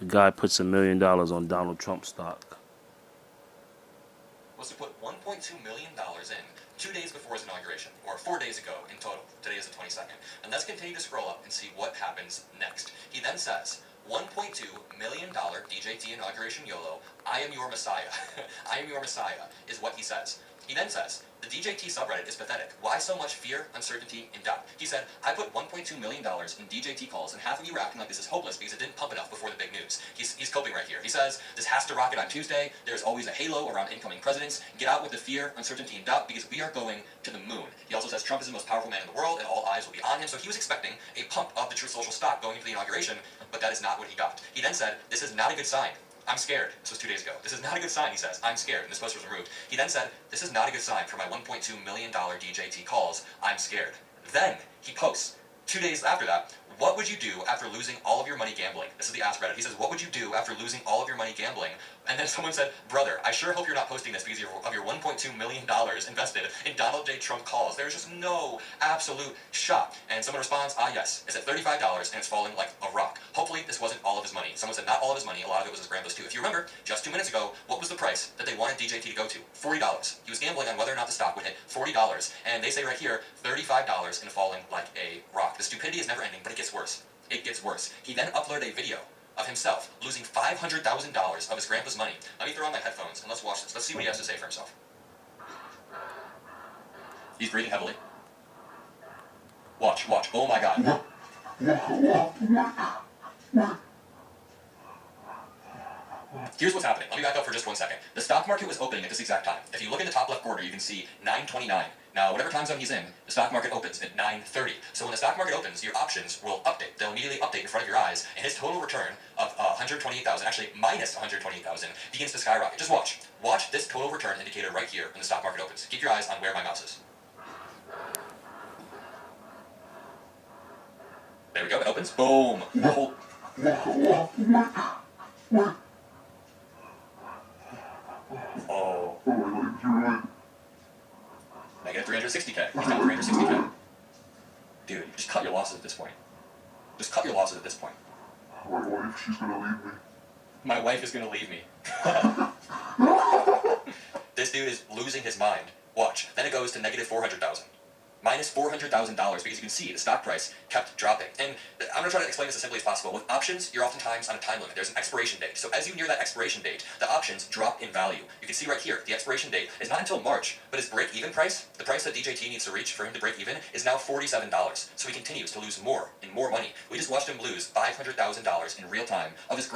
A guy puts $1 million on Donald Trump stock. Was to put $1.2 million in 2 days before his inauguration, or 4 days ago in total. Today is the 22nd. And let's continue to scroll up and see what happens next. He then says, $1.2 million DJT inauguration YOLO, I am your messiah. I am your messiah, is what he says. He then says, the DJT subreddit is pathetic. Why so much fear, uncertainty, and doubt? He said, I put $1.2 million in DJT calls, and half of you are acting like this is hopeless because it didn't pump enough before the big news. He's coping right here. He says, this has to rocket on Tuesday. There's always a halo around incoming presidents. Get out with the fear, uncertainty, and doubt because we are going to the moon. He also says Trump is the most powerful man in the world, and all eyes will be on him. So he was expecting a pump of the Truth Social stock going into the inauguration, but that is not what he got. He then said, this is not a good sign. I'm scared. This was 2 days ago. This is not a good sign, he says. I'm scared. And this post was removed. He then said, this is not a good sign for my $1.2 million DJT calls. I'm scared. Then he posts, 2 days after that, what would you do after losing all of your money gambling? This is the Ask Reddit. He says, what would you do after losing all of your money gambling? And then someone said, brother, I sure hope you're not posting this because of your $1.2 million invested in Donald J. Trump calls. There's just no absolute shot. And someone responds, yes. It's at $35 and it's falling like a rock. Hopefully this wasn't all of his money. Someone said not all of his money. A lot of it was his grandpa's too. If you remember, just 2 minutes ago, what was the price that they wanted DJT to go to? $40. He was gambling on whether or not the stock would hit $40. And they say right here, $35 and falling like a rock. The stupidity is never ending, but it gets worse. It gets worse. He then uploaded a video of himself losing $500,000 of his grandpa's money. Let me throw on my headphones and let's watch this. Let's see what he has to say for himself. He's breathing heavily. Watch, watch. Oh my God. Here's what's happening. Let me back up for just 1 second. The stock market was opening at this exact time. If you look in the top left corner, you can see 9:29. Now, whatever time zone he's in, the stock market opens at 9:30. So when the stock market opens, your options will update. They'll immediately update in front of your eyes, and his total return of 128,000, actually minus 128,000, begins to skyrocket. Just watch. Watch this total return indicator right here when the stock market opens. Keep your eyes on where my mouse is. There we go. It opens. Boom. Oh. Negative 360K. He's down 360K. Dude, just cut your losses at this point. Just cut your losses at this point. My wife, she's gonna leave me. My wife is gonna leave me. This dude is losing his mind. Watch. Then it goes to negative 400,000. Minus $400,000 because you can see the stock price kept dropping. And I'm going to try to explain this as simply as possible. With options, you're oftentimes on a time limit. There's an expiration date. So as you near that expiration date, the options drop in value. You can see right here, the expiration date is not until March, but his break-even price, the price that DJT needs to reach for him to break even, is now $47. So he continues to lose more and more money. We just watched him lose $500,000 in real time of his